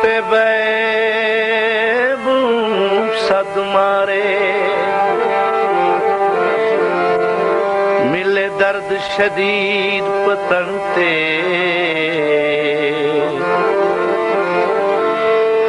ते बैबू सद मारे मिले दर्द शदीद पतन ते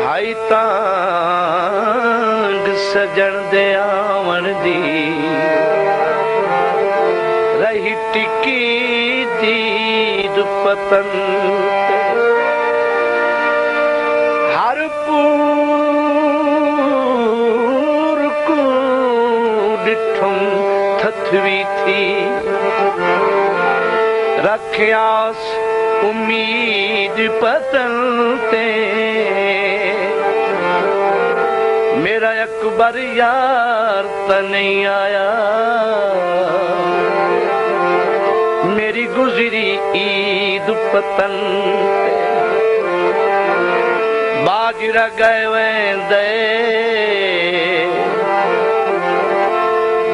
हाई तांग सजन दे आवन दी रही टिकी दीद पतन ते हर पूर को डिठुम थथवी थी रख्यास उम्मीद पतन ते मेरा अकबर यार त नहीं आया मेरी गुजरी ईद पतन ते बाजरा गए वेंदे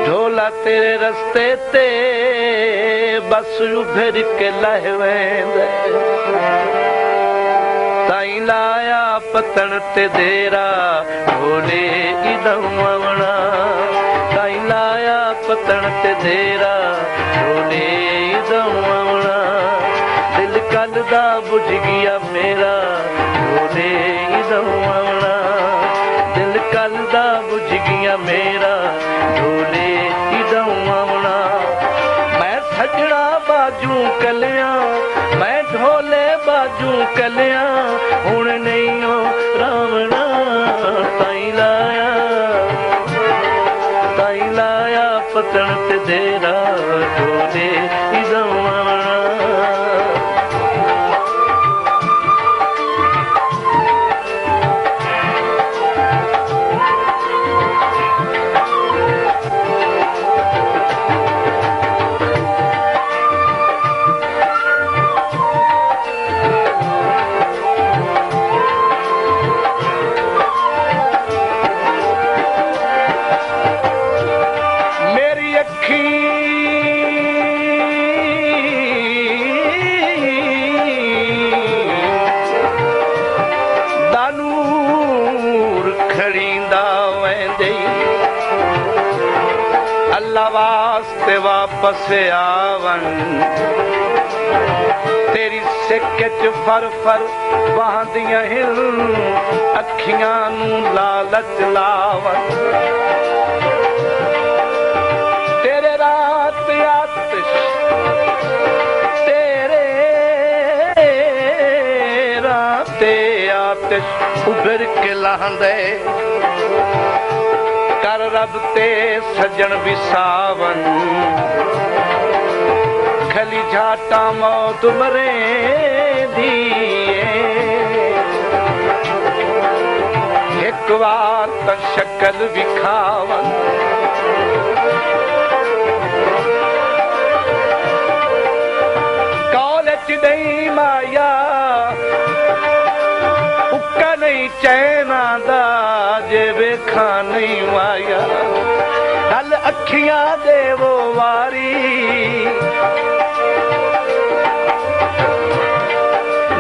ढोला तेरे रस्ते ते बस उभर के लह वेंदे ताई लाया पतन ते देरा ढोले इदम आवना ताई लाया पतन ते देरा ढोले इदम आवना दिल कल दा बुझ गया मेरा ढोले इदम आवना दिल कल दा बुझ गया मेरा ढोले इदम आवना मैं सजना बाजू कलिया मैं ढोले बाजू कलिया हुण नहीं हो रावणा ताई लाया पतन ते देरा ढोले इदम आवना वास्ते वापस आवन तेरी सिक च फर फर बहादियां हिल अखियां नू लालच लावन तेरे रात आतिश तेरे रात आतिश उभर के लहंदे कर रब ते सजन विसावन खली झाटा मौत मरे दिए एक बार त शक्ल विखावन कॉलेज नहीं माया उक्का नहीं चैना दा जे वेखा नहीं माया हल अखियां दे वो वारी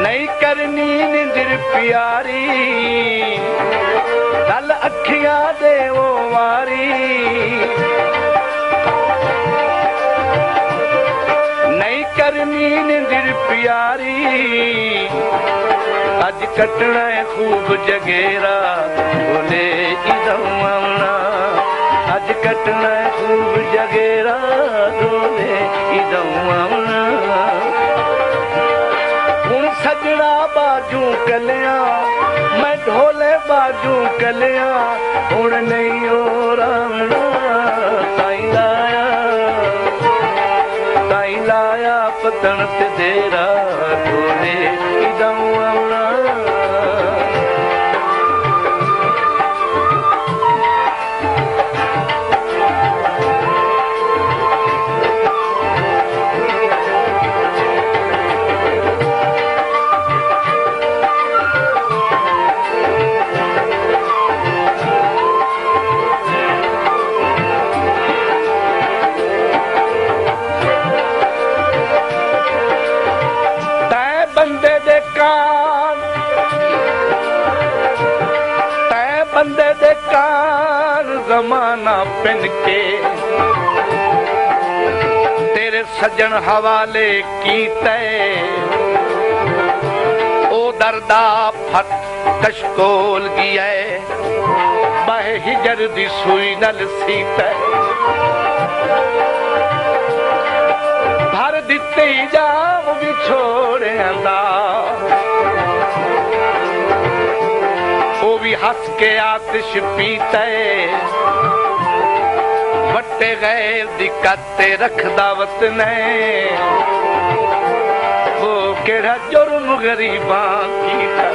नहीं करनी निंदर प्यारी हल अखियां दे वो वारी नहीं करनी निंदर प्यारी अज कटना है खूब जगेरा ढोले इदम आवना अज कटना है खूब जगेरा ढोले इदम आवना हुण सजना बाजू कलिया मैं ढोले बाजू कलिया हुण नहीं हो रावणा ताई लाया पतन ते देरा ढोले इदम आवना बंदे दे कान बंदे दे कान जमाना पिन के तेरे सज्जन हवाले कीते ओ दरदा फट कशकोल गया बह हिजर दी सुई नल सीते भर दिते जाम भी छोड़ियांदा ओ भी हंस के आतिश पीते वट्टे गैर दिक्कत रखदा वतन वो केड़ा जुर्म गरीबां कीता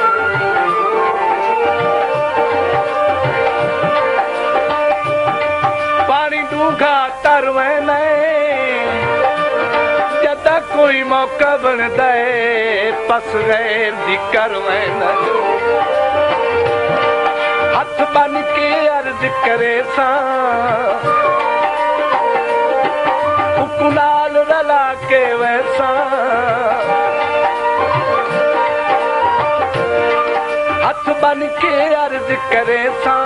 पानी डूंघा तरवें जदा कोई मौका बन दे पस गैर दी करवें हाथ बन के अर्ज करे सा कुनाल रला के वैसा हाथ बन के अर्ज करे सा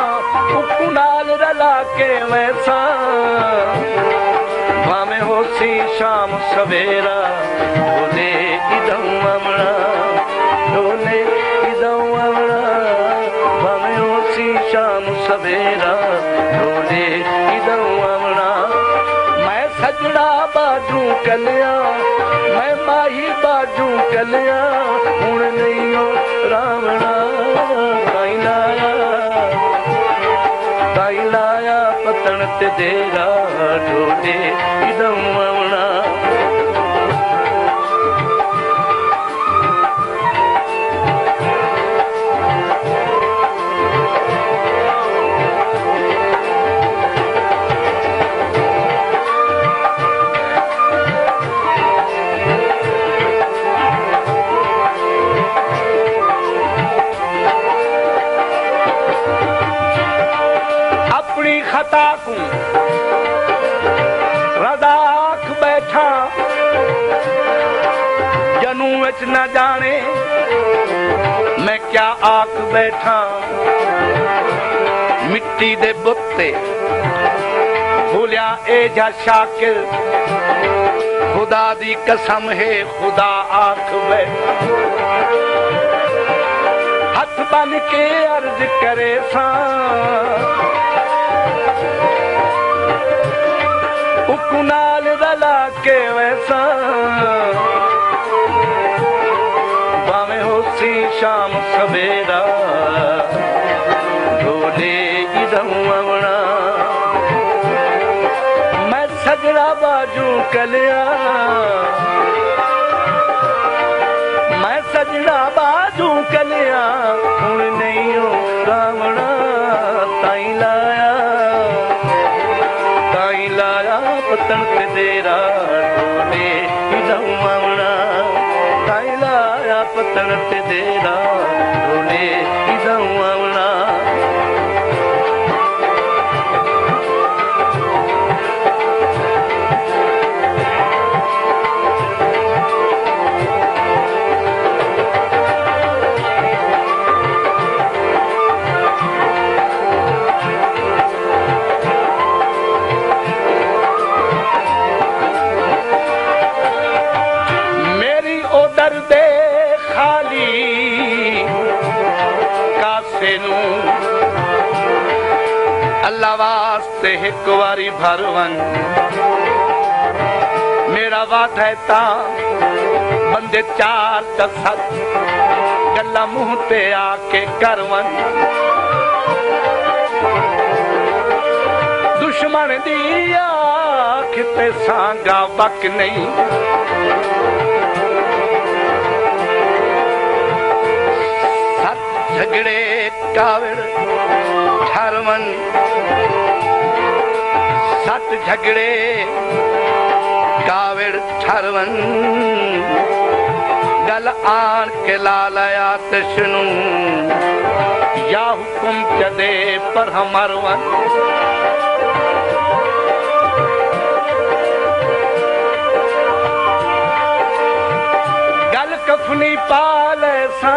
कुनाल रला के वैसा भाਵੇਂ होसी शाम सवेरा ढोले इदम अमड़ा ढोले इदम अमड़ा भाਵੇਂ होसी शाम सवेरा ढोले इदम अमड़ा मैं सजना बाजू कलिया मैं माही बाजू कलिया हुण नहीं हो रावणा ताई लाया पतन ते देरा ढोले इदम अमड़ा खता को रदाख बैठा जनू विच न जाने मैं क्या आख बैठा मिट्टी दे बुत्ते भूलिया ए जा शाकिर खुदा दी कसम है खुदा आख बैठा हथ बन के अर्ज करे सा कुनाल रला के वैसा भाਵੇਂ होसी शाम सवेरा ढोले इदम अमड़ा मैं सजड़ा बाजू कलिया मैं सजड़ा बाजू कलिया हुण नहीं हो रावणा ताई लाया पतन ते देरा ढोले इदम अमड़ा ताई लाया पतन ते देरा ढोले इदम अमड़ा अल्लाह वास्ते एक बारी भरवन मेरा वादा है ता बंदे चार दसत गल्ला मुंह ते आके करवन दुश्मन दी आँख ते सांगा बक नहीं सत झगड़े कावड़ ठरवन सत झगड़े कावड़ ठरवन गल आन के लालया तशनु या हुकुम चदे पर हमरवन गल कफनी पाल सा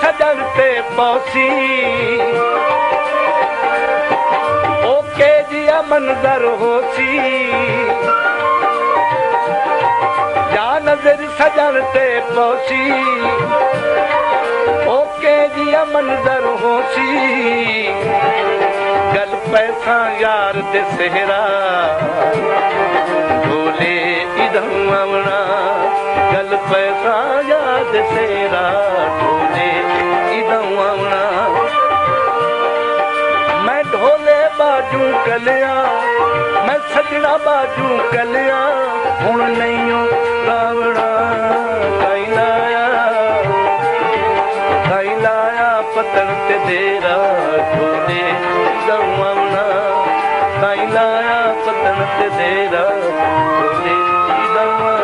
सजन ते पहुंची ओके जिया मंजर होसी या नजर सजन ते पहुंची ओके जिया मंजर होसी गल पैसा यार दे सेहरा ढोले इधम आवना गल पैसा यार दे सेहरा ढोले इधम आवना मैं ढोले बाजू कलिया मैं सजना बाजू कलिया हुण नहीं रावणा काई लाया पतन ते देरा ढोले इधम आवना काई लाया पतन ते देरा ढोले इधम